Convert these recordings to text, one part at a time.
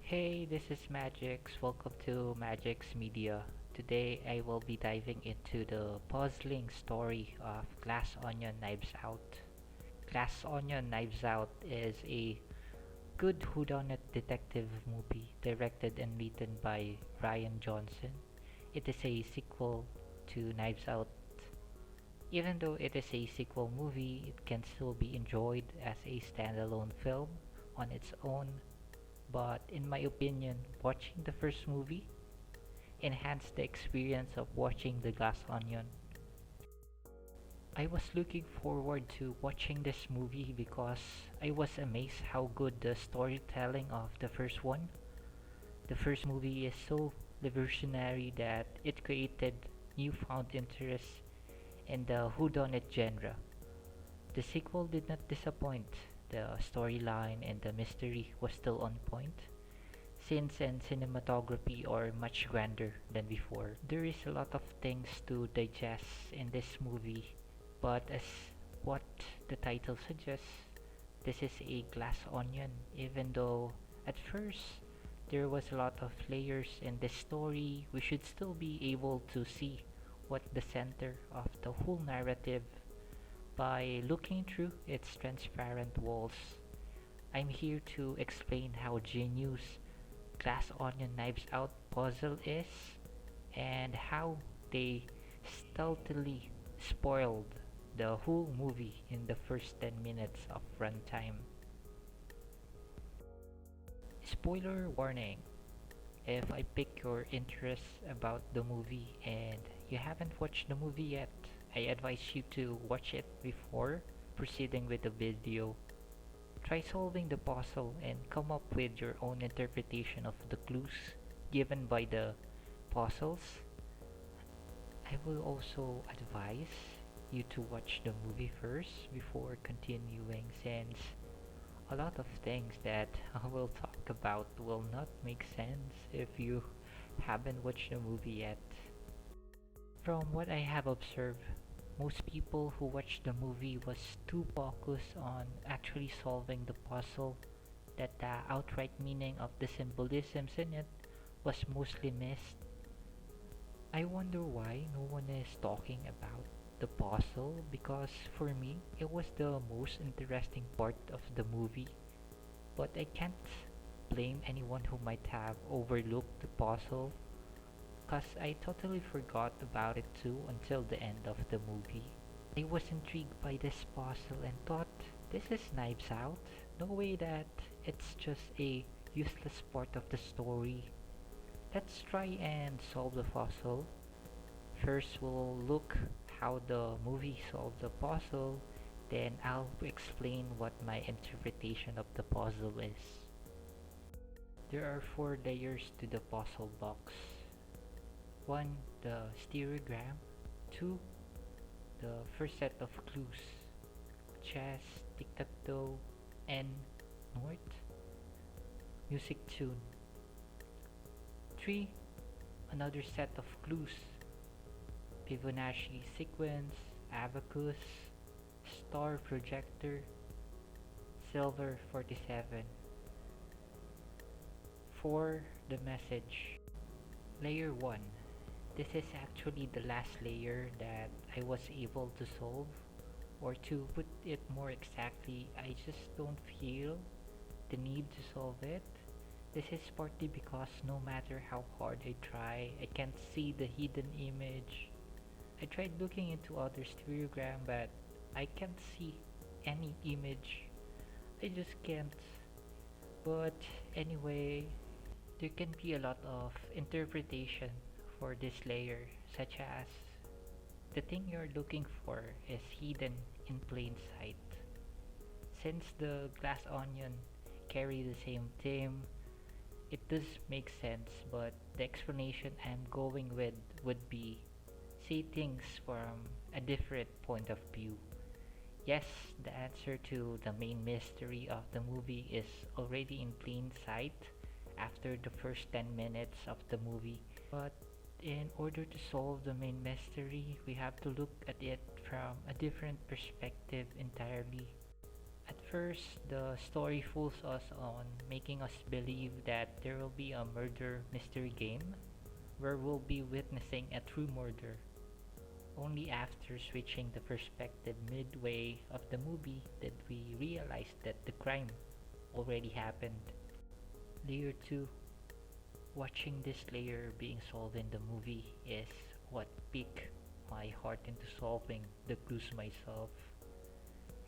Hey, this is Majix. Welcome to Majix Media. Today I will be diving into the puzzling story of Glass Onion Knives Out. Glass Onion Knives Out is a good whodunit detective movie directed and written by Ryan Johnson. It is a sequel to Knives Out. Even though it is a sequel movie, it can still be enjoyed as a standalone film on its own, but in my opinion, watching the first movie enhanced the experience of watching The Glass Onion. I was looking forward to watching this movie because I was amazed how good the storytelling of the first one. The first movie is so revolutionary that it created newfound interest in the whodunit genre. The sequel did not disappoint. The storyline and the mystery was still on point. Scenes and cinematography are much grander than before. There is a lot of things to digest in this movie, but as what the title suggests, this is a glass onion. Even though at first there was a lot of layers in this story, we should still be able to see what the center of the whole narrative by looking through its transparent walls. I'm here to explain how genius Glass Onion Knives Out puzzle is and how they stealthily spoiled the whole movie in the first 10 minutes of runtime. Spoiler warning: if I pick your interest about the movie and you haven't watched the movie yet, I advise you to watch it before proceeding with the video. Try solving the puzzle and come up with your own interpretation of the clues given by the puzzles. I will also advise you to watch the movie first before continuing, since a lot of things that I will talk about will not make sense if you haven't watched the movie yet. From what I have observed, most people who watched the movie was too focused on actually solving the puzzle that the outright meaning of the symbolisms in it was mostly missed. I wonder why no one is talking about the puzzle, because for me it was the most interesting part of the movie, but I can't blame anyone who might have overlooked the puzzle cause I totally forgot about it too until the end of the movie. I was intrigued by this puzzle and thought, this is Knives Out. No way that it's just a useless part of the story. Let's try and solve the puzzle. First, we'll look how the movie solved the puzzle, then I'll explain what my interpretation of the puzzle is. There are four layers to the puzzle box. 1. The stereogram. 2. The first set of clues: chess, tic-tac-toe, and north, music tune. 3. Another set of clues: Fibonacci sequence, abacus, star projector, silver 47. 4. The message. Layer 1. This is actually the last layer that I was able to solve, or to put it more exactly, I just don't feel the need to solve it. This is partly because no matter how hard I try, I can't see the hidden image. I tried looking into other stereogram, but I can't see any image. I just can't. But anyway, there can be a lot of interpretation for this layer, such as the thing you're looking for is hidden in plain sight. Since the glass onion carry the same theme, it does make sense, but the explanation I'm going with would be see things from a different point of view. Yes, the answer to the main mystery of the movie is already in plain sight after the first 10 minutes of the movie, but in order to solve the main mystery, we have to look at it from a different perspective entirely. At first, the story fools us on making us believe that there will be a murder mystery game where we'll be witnessing a true murder. Only after switching the perspective midway of the movie did we realize that the crime already happened. Layer 2. Watching this layer being solved in the movie is what piqued my heart into solving the clues myself.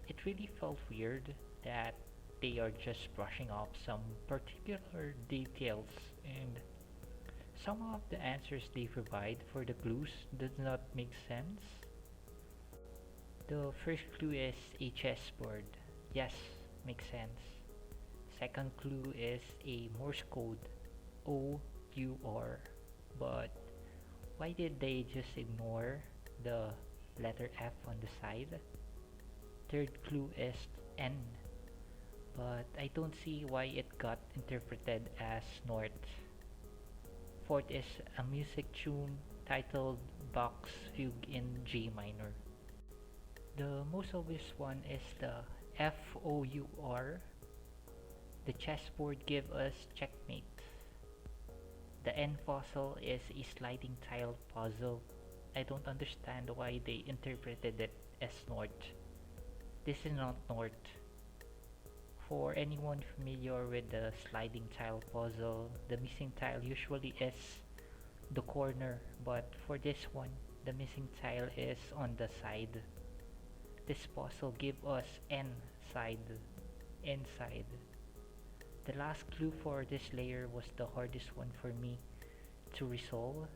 It really felt weird that they are just brushing off some particular details, and some of the answers they provide for the clues does not make sense. The first clue is a chessboard. Yes, makes sense. Second clue is a Morse code. OUR. But why did they just ignore the letter F on the side? Third clue is N, but I don't see why it got interpreted as North. Fourth is a music tune titled Bach's Fugue in G minor. The most obvious one is the FOUR. The chessboard give us checkmate. The N fossil is a sliding tile puzzle. I don't understand why they interpreted it as North. This is not North. For anyone familiar with the sliding tile puzzle, the missing tile usually is the corner, but for this one, the missing tile is on the side. This puzzle gives us N side, inside. The last clue for this layer was the hardest one for me to resolve.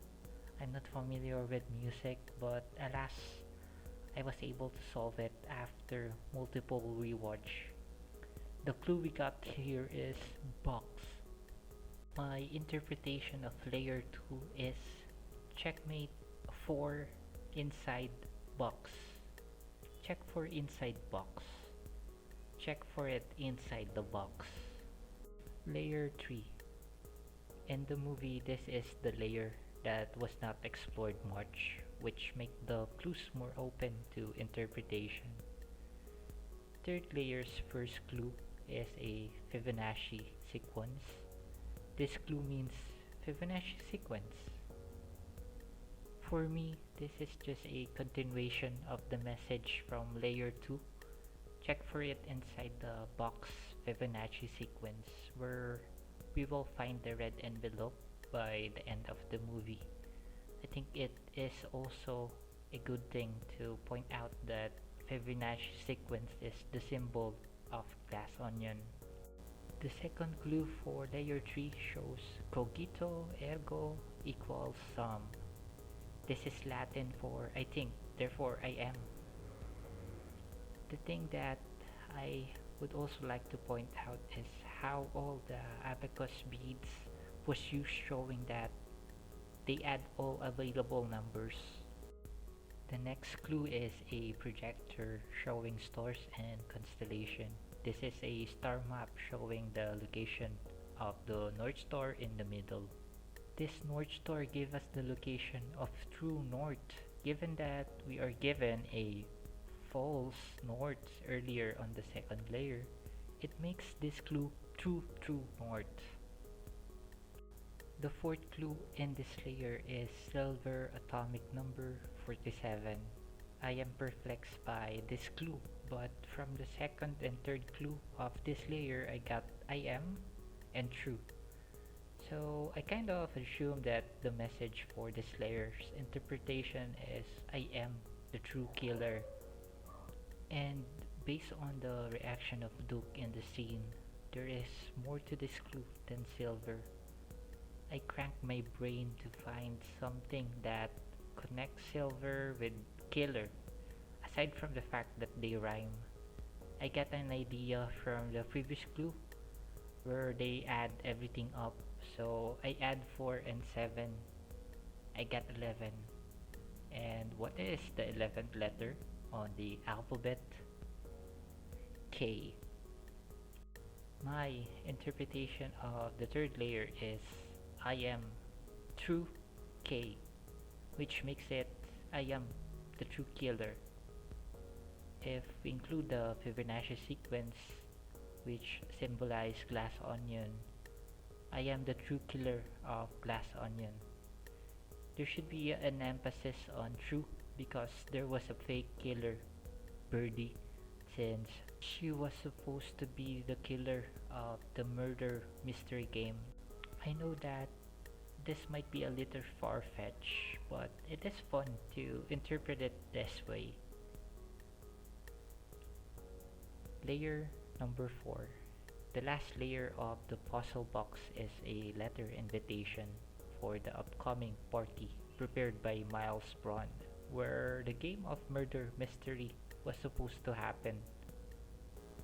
I'm not familiar with music, but alas, I was able to solve it after multiple rewatch. The clue we got here is box. My interpretation of layer 2 is checkmate for inside box. Check for inside box. Check for it inside the box. Layer 3. In the movie, this is the layer that was not explored much, which make the clues more open to interpretation. Third layer's first clue is a Fibonacci sequence. This clue means Fibonacci sequence. For me, this is just a continuation of the message from layer 2. Check for it inside the box Fibonacci sequence, where we will find the red envelope by the end of the movie. I think it is also a good thing to point out that Fibonacci sequence is the symbol of glass onion. The second clue for layer 3 shows cogito ergo equals sum. This is Latin for I think, therefore I am. The thing that I would also like to point out is how all the abacus beads was used, showing that they add all available numbers. The next clue is a projector showing stars and constellation. This is a star map showing the location of the North Star in the middle. This North Star gives us the location of true north, given that we are given a false north earlier on the second layer. It makes this clue true north. The fourth clue in this layer is silver atomic number 47. I am perplexed by this clue, but from the second and third clue of this layer I got I am and true. So I kind of assume that the message for this layer's interpretation is I am the true killer. And based on the reaction of Duke in the scene, there is more to this clue than silver. I cranked my brain to find something that connects silver with killer, aside from the fact that they rhyme. I got an idea from the previous clue where they add everything up, so I add 4 and 7. I got 11. And what is the 11th letter on the alphabet? K. My interpretation of the third layer is I am true K, which makes it I am the true killer. If we include the Fibonacci sequence, which symbolize glass onion, I am the true killer of glass onion. There should be an emphasis on true because there was a fake killer, Birdie, since she was supposed to be the killer of the murder mystery game. I know that this might be a little far-fetched, but it is fun to interpret it this way. Layer number 4. The last layer of the puzzle box is a letter invitation for the upcoming party prepared by Miles Braun, where the game of murder mystery was supposed to happen.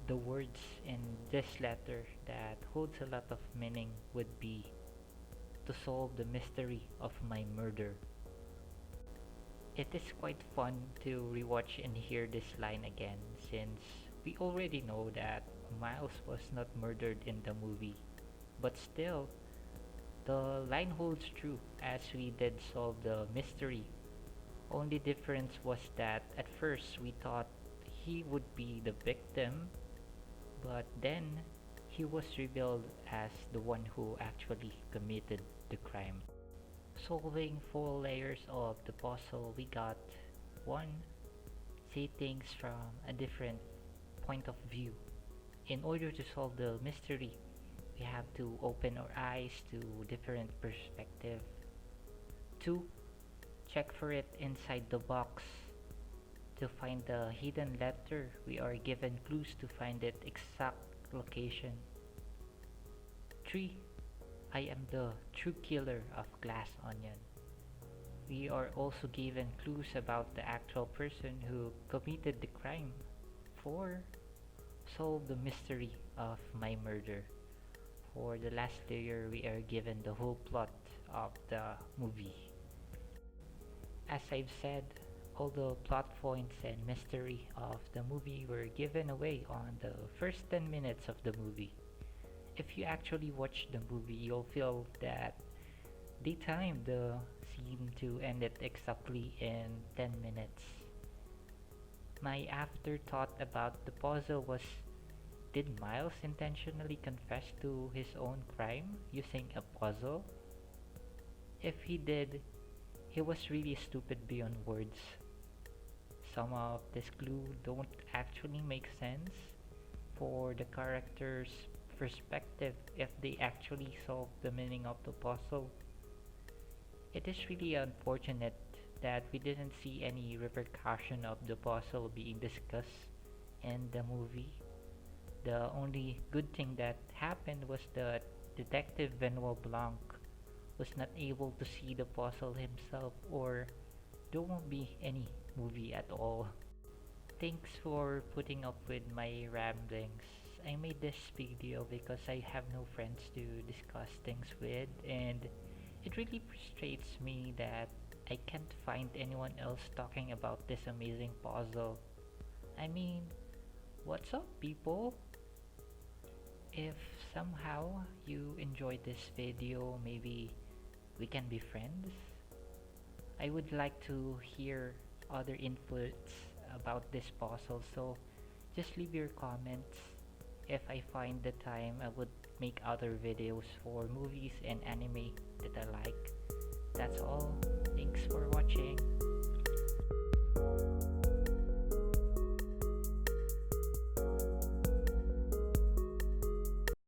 The words in this letter that holds a lot of meaning would be to solve the mystery of my murder. It is quite fun to rewatch and hear this line again since we already know that Miles was not murdered in the movie. But still, the line holds true as we did solve the mystery. Only difference was that at first we thought he would be the victim, but then he was revealed as the one who actually committed the crime. Solving 4 layers of the puzzle, we got 1. See things from a different point of view. In order to solve the mystery, we have to open our eyes to different perspective. 2. Check for it inside the box. To find the hidden letter, we are given clues to find its exact location. 3. I am the true killer of glass onion. We are also given clues about the actual person who committed the crime. 4. Solve the mystery of my murder. For the last layer, we are given the whole plot of the movie. As I've said, all the plot points and mystery of the movie were given away on the first 10 minutes of the movie. If you actually watch the movie, you'll feel that they timed the scene to end it exactly in 10 minutes. My afterthought about the puzzle was, did Miles intentionally confess to his own crime using a puzzle? If he did, he was really stupid beyond words. Some of this clue don't actually make sense for the character's perspective if they actually solve the meaning of the puzzle. It is really unfortunate that we didn't see any repercussion of the puzzle being discussed in the movie. The only good thing that happened was that Detective Benoit Blanc was not able to see the puzzle himself, or there won't be any movie at all. Thanks for putting up with my ramblings. I made this video because I have no friends to discuss things with, and it really frustrates me that I can't find anyone else talking about this amazing puzzle. I mean, what's up, people? If somehow you enjoyed this video, maybe we can be friends. I would like to hear other inputs about this puzzle, so just leave your comments. If I find the time, I would make other videos for movies and anime that I like. That's all. Thanks for watching.